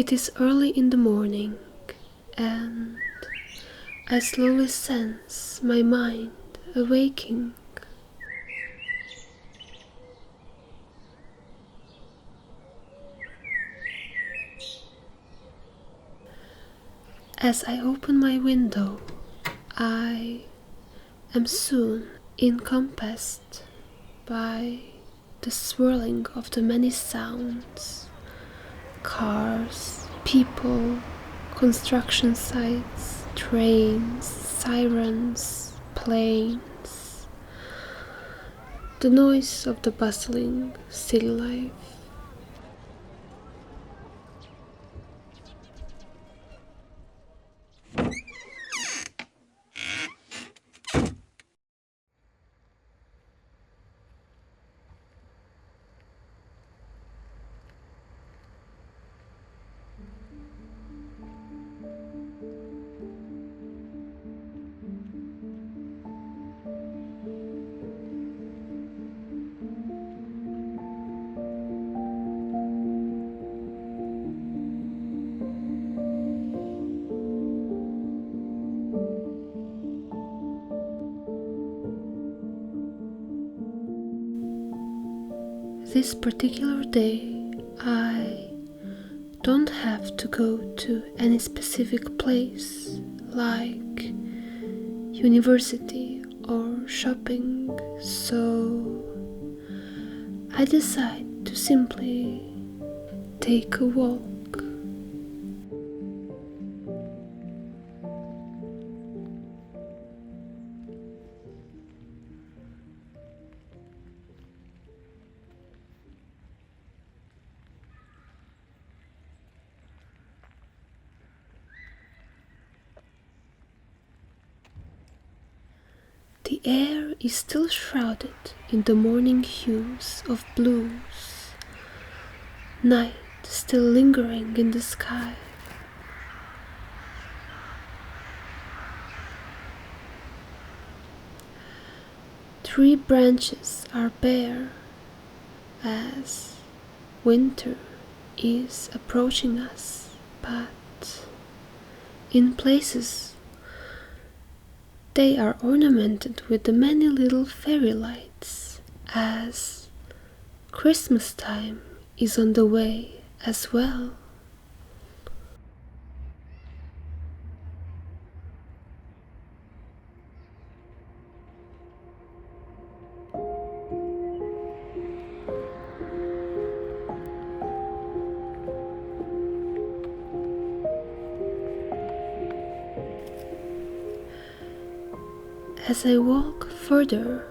It is early in the morning, and I slowly sense my mind awaking. As I open my window, I am soon encompassed by the swirling of the many sounds: cars, people, construction sites, trains, sirens, planes, the noise of the bustling city life. This particular day, I don't have to go to any specific place like university or shopping, so I decide to simply take a walk. The air is still shrouded in the morning hues of blues, night still lingering in the sky. Tree branches are bare as winter is approaching us, but in places they are ornamented with the many little fairy lights, as Christmas time is on the way as well. As I walk further,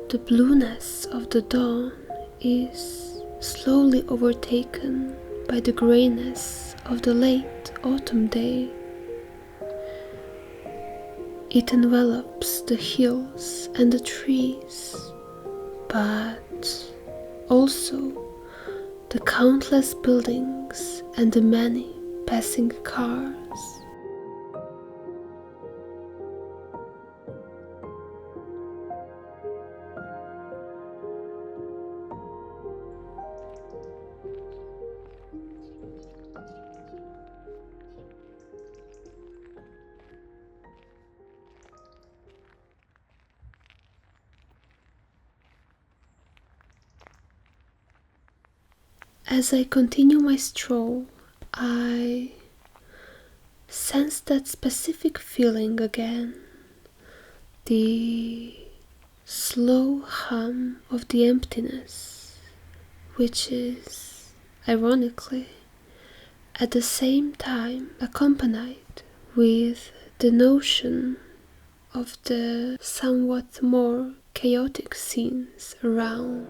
the blueness of the dawn is slowly overtaken by the greyness of the late autumn day. It envelops the hills and the trees, but also the countless buildings and the many passing cars. As I continue my stroll, I sense that specific feeling again, the slow hum of the emptiness, which is, ironically, at the same time accompanied with the notion of the somewhat more chaotic scenes around.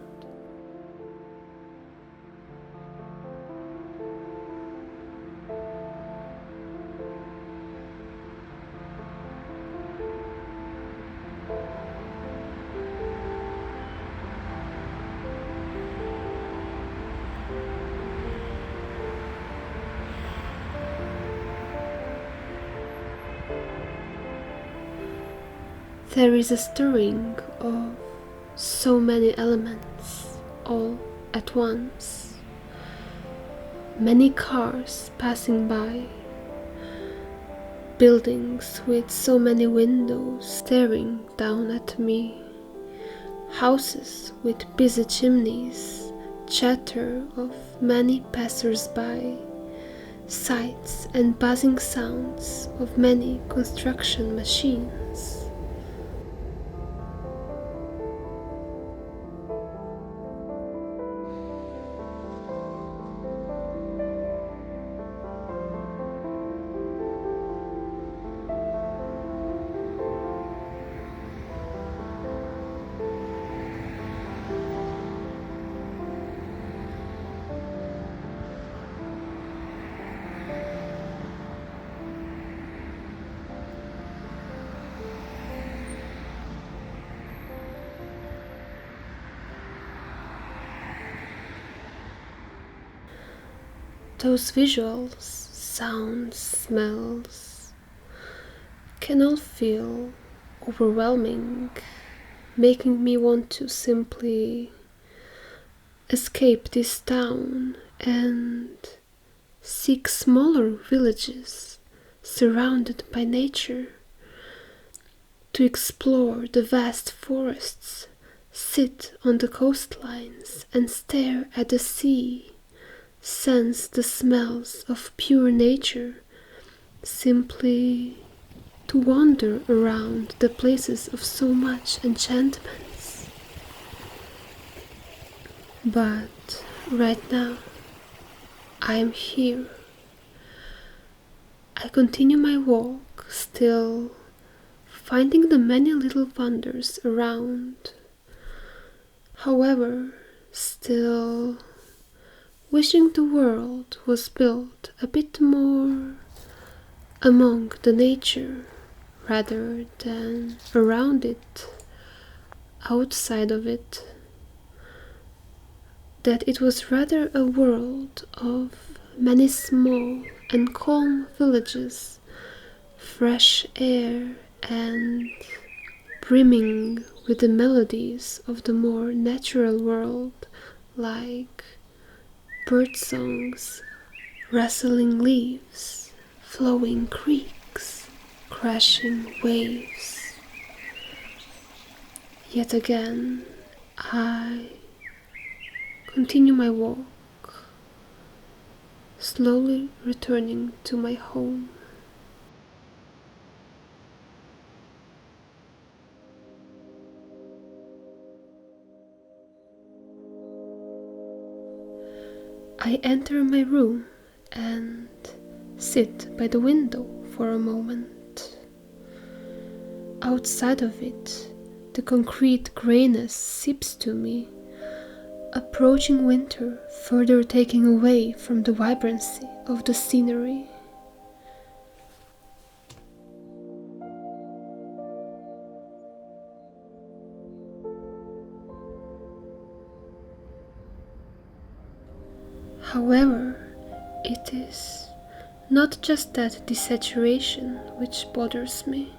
There is a stirring of so many elements all at once. many cars passing by, buildings with so many windows staring down at me, houses with busy chimneys, chatter of many passers-by, sights and buzzing sounds of many construction machines. Those visuals, sounds, smells can all feel overwhelming, making me want to simply escape this town and seek smaller villages surrounded by nature, to explore the vast forests, sit on the coastlines and stare at the sea, sense the smells of pure nature, simply to wander around the places of so much enchantments. But right now, I am here. I continue my walk, still finding the many little wonders around. However, still wishing the world was built a bit more among the nature rather than around it, outside of it. That it was rather a world of many small and calm villages, fresh air and brimming with the melodies of the more natural world, like bird songs, rustling leaves, flowing creeks, crashing waves. Yet again, I continue my walk, slowly returning to my home. I enter my room and sit by the window for a moment. Outside of it, the concrete greyness seeps to me, approaching winter, further taking away from the vibrancy of the scenery. However, it is not just that desaturation which bothers me,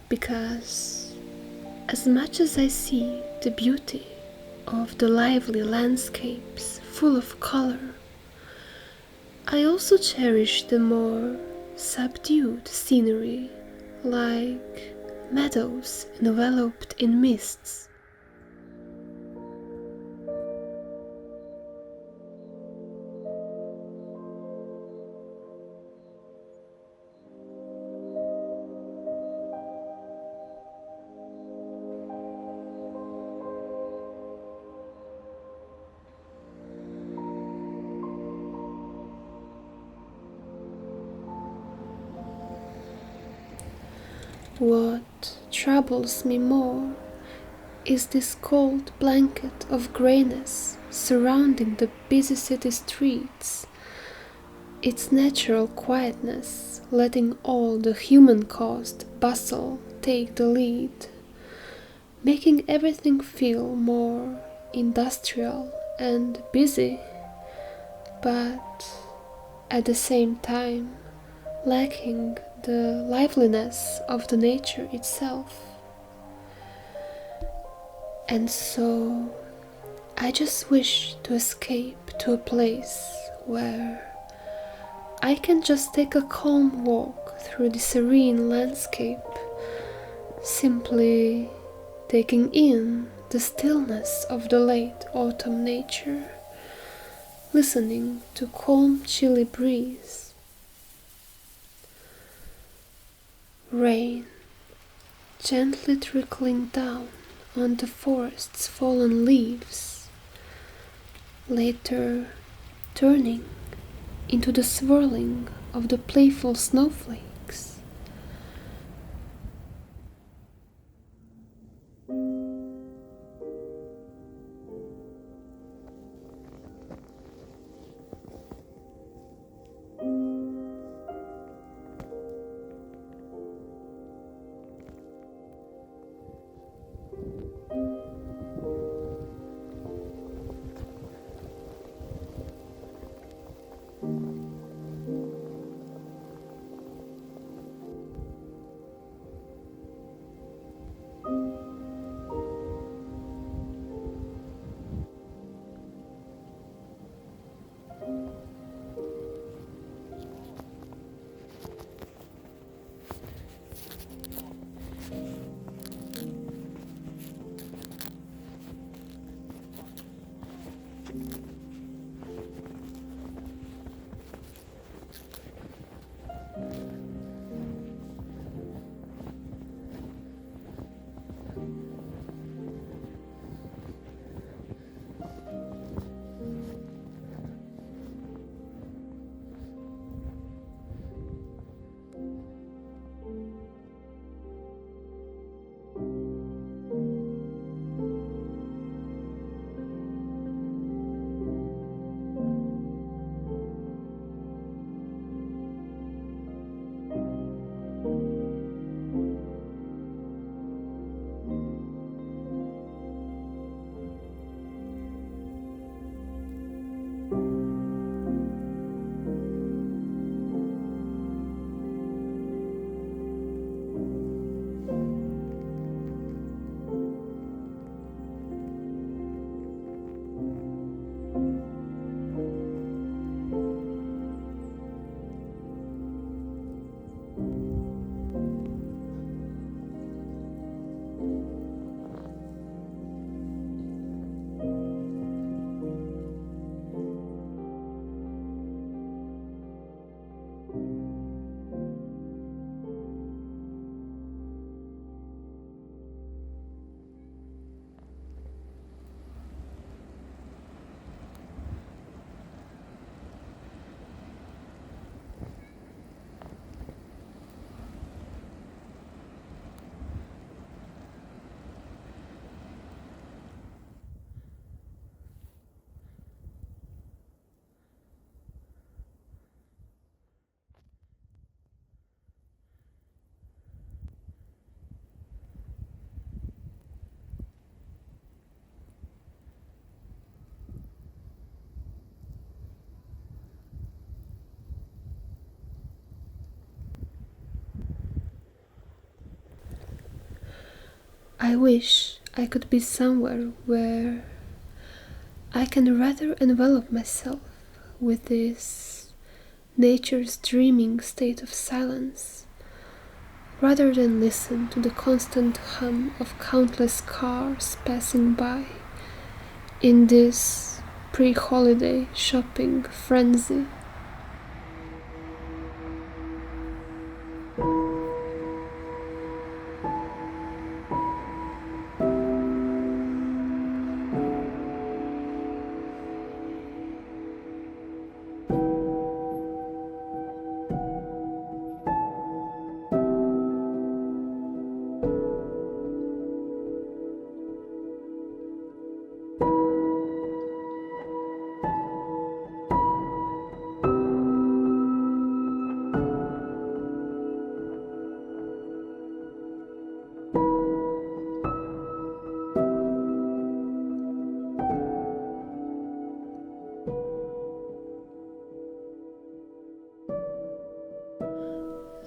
because as much as I see the beauty of the lively landscapes full of color, I also cherish the more subdued scenery, like meadows enveloped in mists. What troubles me more is this cold blanket of greyness surrounding the busy city streets, its natural quietness letting all the human-caused bustle take the lead, making everything feel more industrial and busy, but at the same time lacking the liveliness of the nature itself. And so I just wish to escape to a place where I can just take a calm walk through the serene landscape, simply taking in the stillness of the late autumn nature, listening to calm chilly breeze. Rain gently trickling down on the forest's fallen leaves, later turning into the swirling of the playful snowflakes. I wish I could be somewhere where I can rather envelop myself with this nature's dreaming state of silence, rather than listen to the constant hum of countless cars passing by in this pre-holiday shopping frenzy.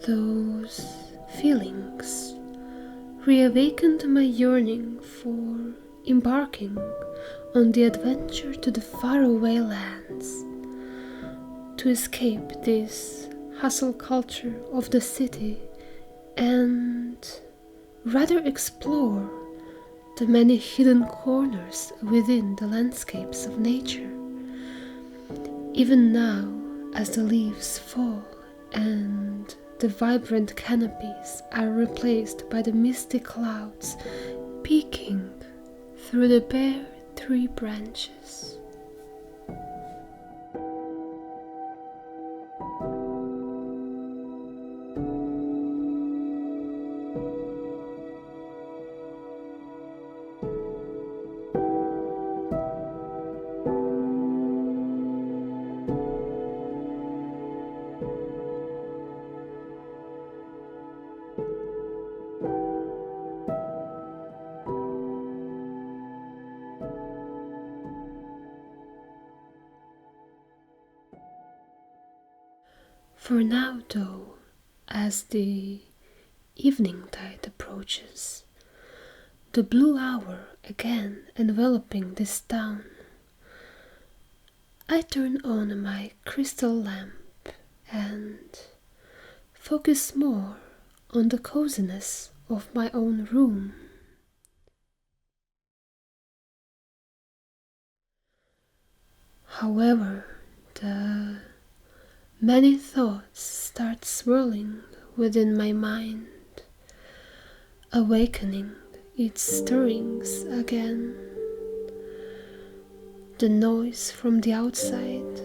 Those feelings reawakened my yearning for embarking on the adventure to the faraway lands, to escape this hustle culture of the city and rather explore the many hidden corners within the landscapes of nature. Even now, as the leaves fall and the vibrant canopies are replaced by the misty clouds peeking through the bare tree branches. For now, though, as the evening tide approaches, the blue hour again enveloping this town, I turn on my crystal lamp and focus more on the coziness of my own room. However, the many thoughts start swirling within my mind, awakening its stirrings again. The noise from the outside,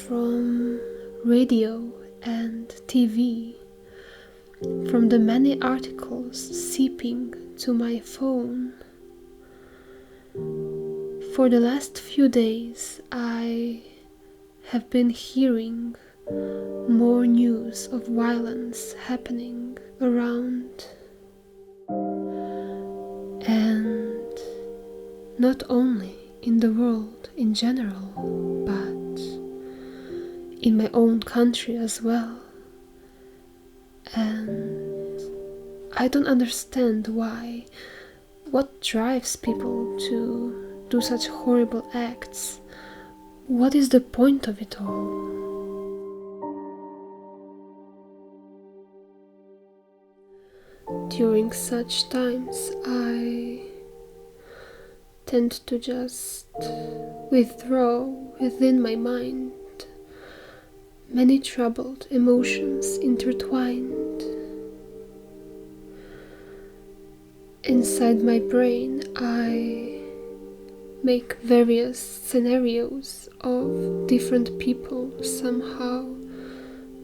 from radio and TV, from the many articles seeping to my phone. For the last few days, I have been hearing more news of violence happening around, and not only in the world in general, but in my own country as well. And I don't understand why. What drives people to do such horrible acts? What is the point of it all? During such times, I tend to just withdraw within my mind many troubled emotions intertwined. Inside my brain, I make various scenarios of different people somehow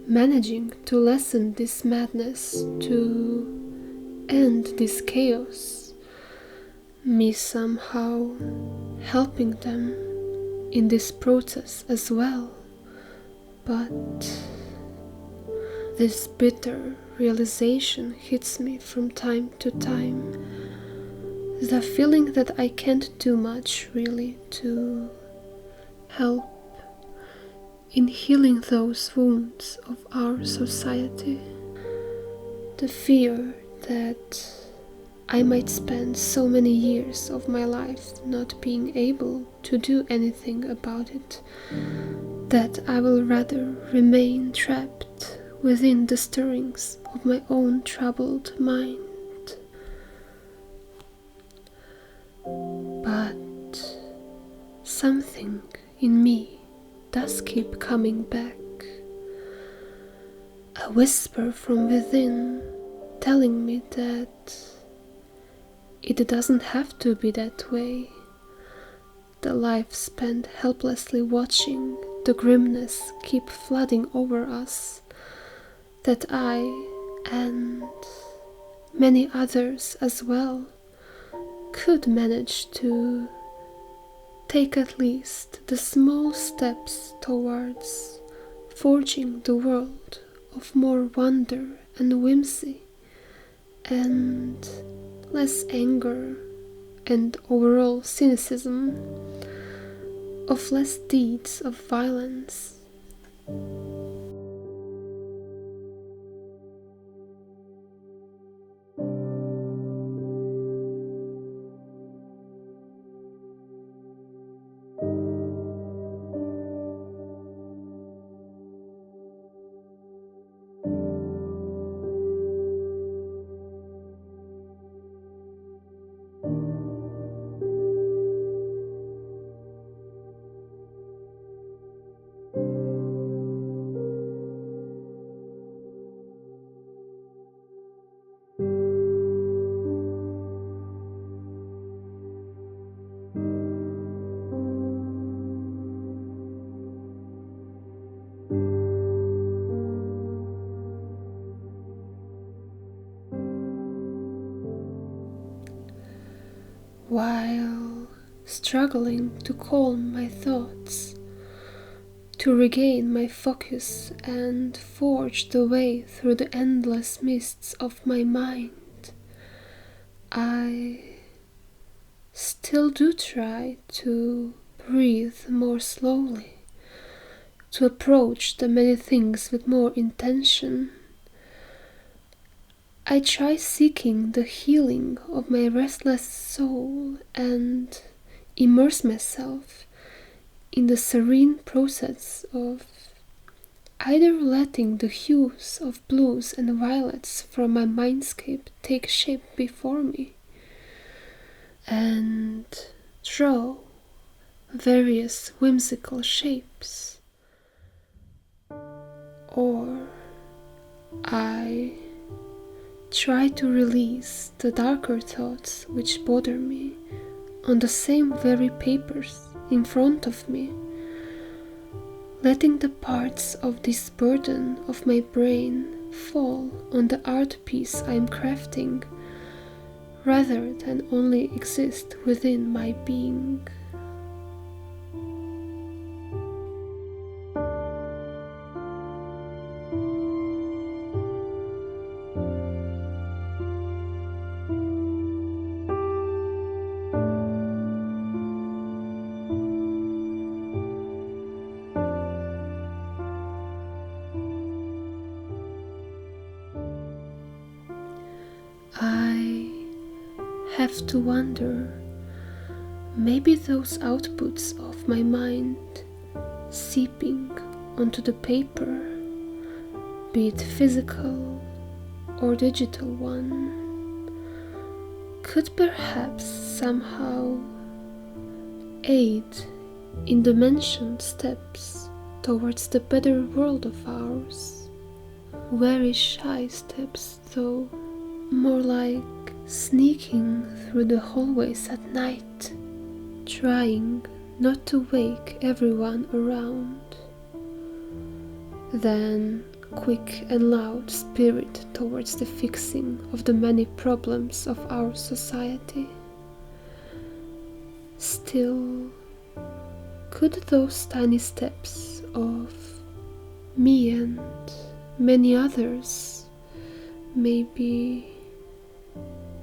managing to lessen this madness, to end this chaos, me somehow helping them in this process as well. But this bitter realization hits me from time to time, the feeling that I can't do much really to help in healing those wounds of our society. The fear that I might spend so many years of my life not being able to do anything about it, that I will rather remain trapped within the stirrings of my own troubled mind. But something in me does keep coming back, a whisper from within telling me that it doesn't have to be that way. The life spent helplessly watching the grimness keep flooding over us, that I and many others as well could manage to take at least the small steps towards forging the world of more wonder and whimsy, and less anger and overall cynicism, of less deeds of violence. struggling to calm my thoughts, to regain my focus and forge the way through the endless mists of my mind, I still do try to breathe more slowly, to approach the many things with more intention. I try seeking the healing of my restless soul and immerse myself in the serene process of either letting the hues of blues and violets from my mindscape take shape before me and draw various whimsical shapes, or I try to release the darker thoughts which bother me on the same very papers in front of me, letting the parts of this burden of my brain fall on the art piece I am crafting, rather than only exist within my being. I have to wonder, maybe those outputs of my mind seeping onto the paper, be it physical or digital one, could perhaps somehow aid in the mentioned steps towards the better world of ours. Very shy steps though, more like sneaking through the hallways at night, trying not to wake everyone around, then quick and loud spirit towards the fixing of the many problems of our society. Still, could those tiny steps of me and many others maybe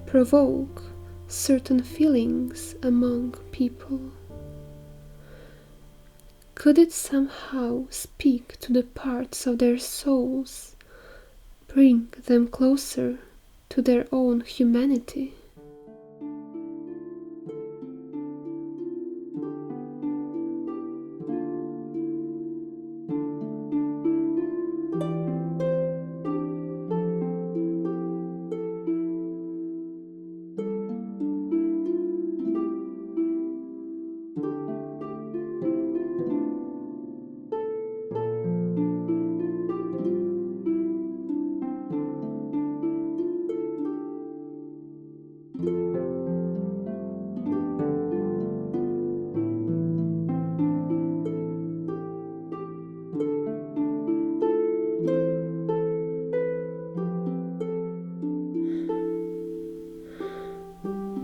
provoke certain feelings among people? Could it somehow speak to the parts of their souls, bring them closer to their own humanity?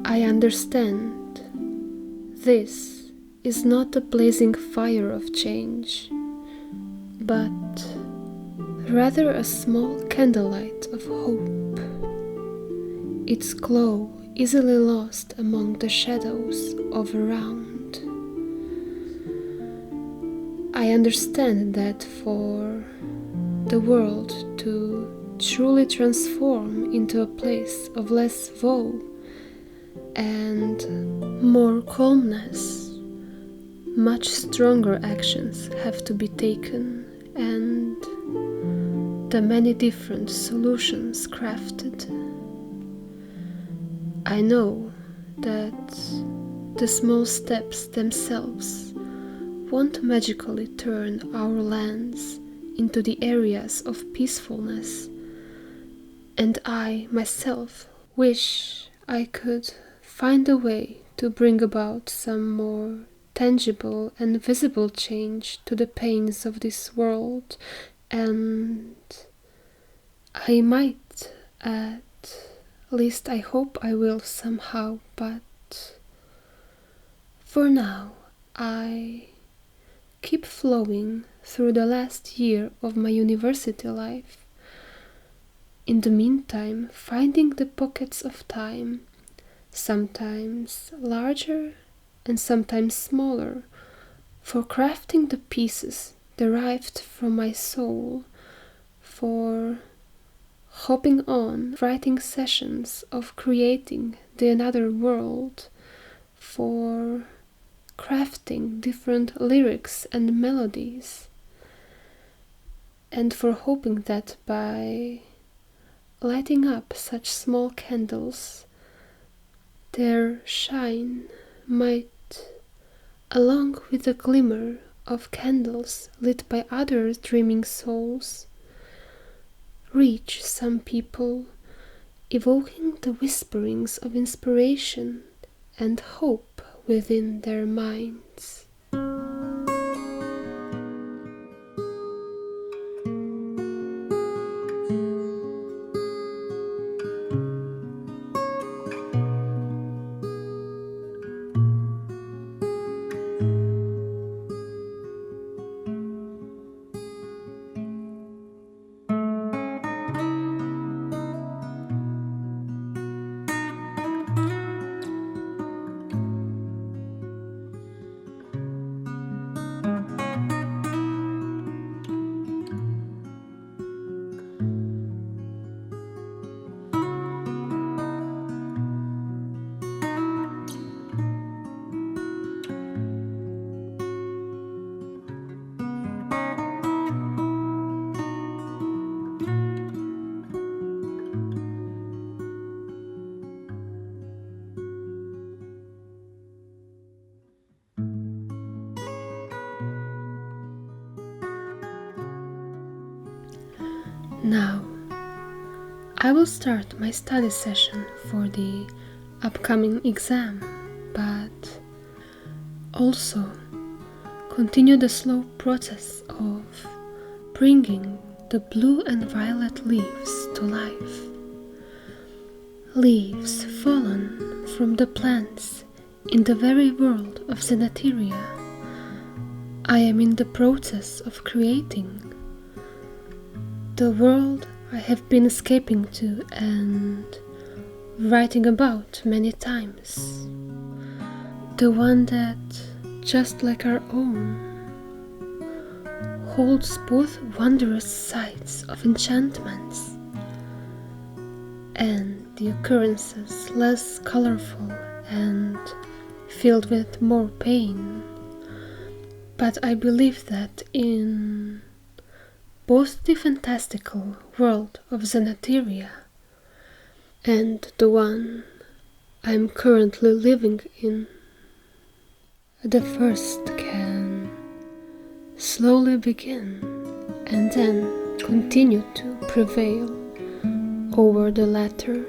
I understand. This is not a blazing fire of change, but rather a small candlelight of hope, its glow easily lost among the shadows of around. I understand that for the world to truly transform into a place of less woe and more calmness, much stronger actions have to be taken and the many different solutions crafted. I know that the small steps themselves won't magically turn our lands into the areas of peacefulness, and I myself wish I could find a way to bring about some more tangible and visible change to the pains of this world, and I might, at least I hope I will somehow, but For now, I keep flowing through the last year of my university life. In the meantime, finding the pockets of time, sometimes larger and sometimes smaller, for crafting the pieces derived from my soul, for hopping on writing sessions of creating the another world, for crafting different lyrics and melodies, and for hoping that by lighting up such small candles, their shine might, along with the glimmer of candles lit by other dreaming souls, reach some people, evoking the whisperings of inspiration and hope within their minds. Now, I will start my study session for the upcoming exam, but also continue the slow process of bringing the blue and violet leaves to life. Leaves fallen from the plants in the very world of Xenateria. I am in the process of creating the world I have been escaping to and writing about many times. The one that, just like our own, holds both wondrous sights of enchantments and the occurrences less colorful and filled with more pain. But I believe that in both the fantastical world of Xenateria and the one I am currently living in, the first can slowly begin and then continue to prevail over the latter.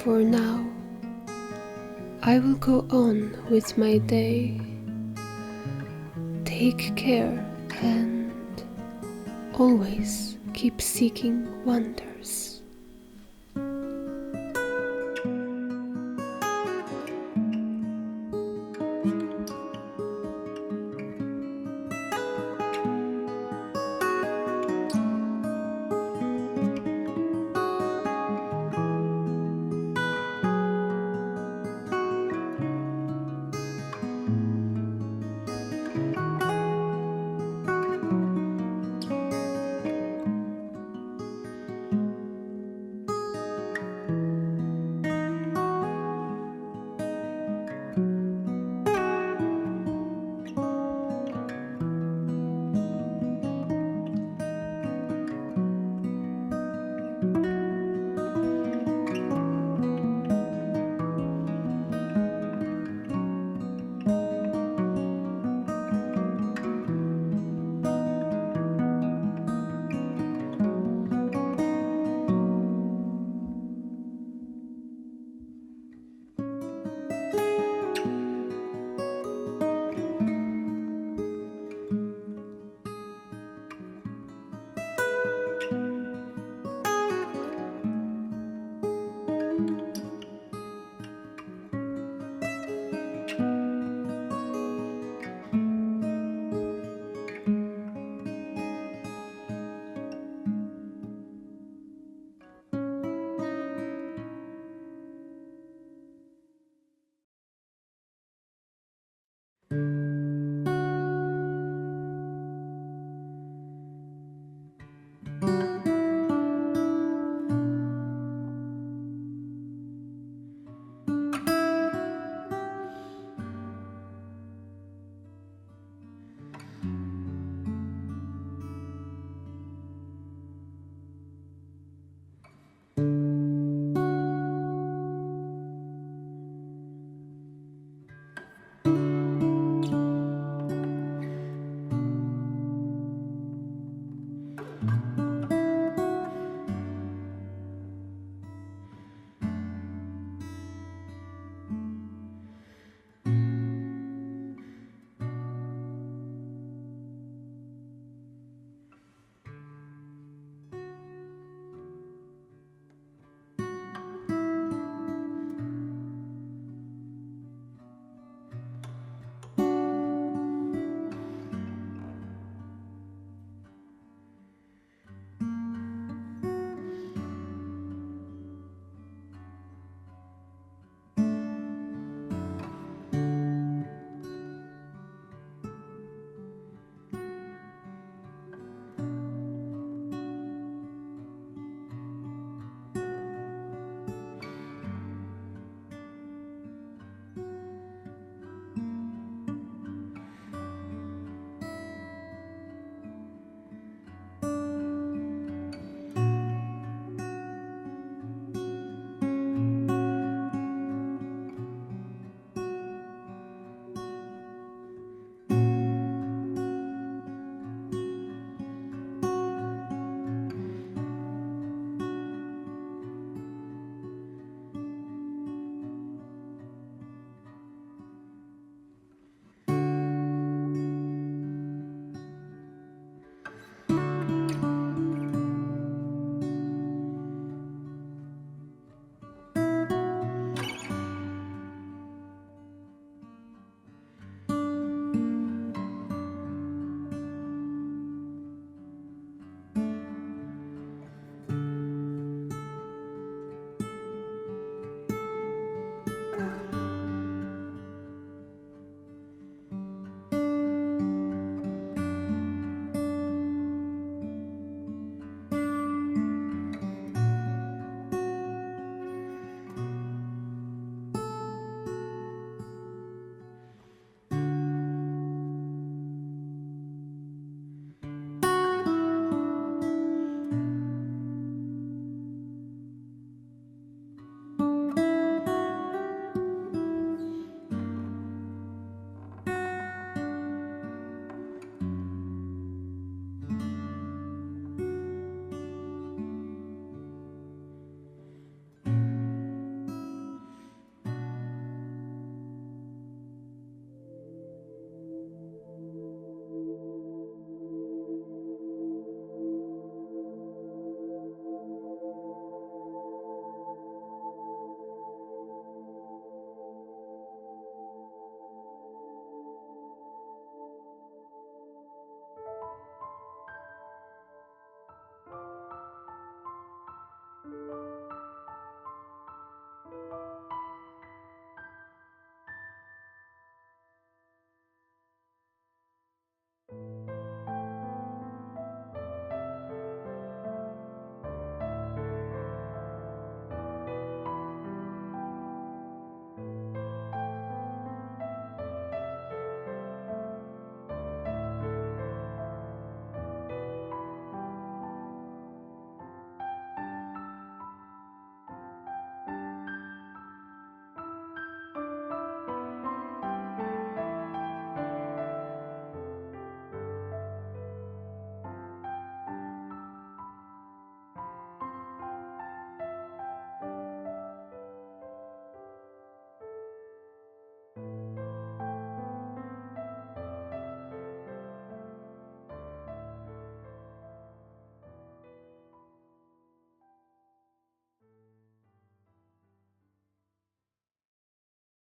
For now, I will go on with my day. Take care and always keep seeking wonders.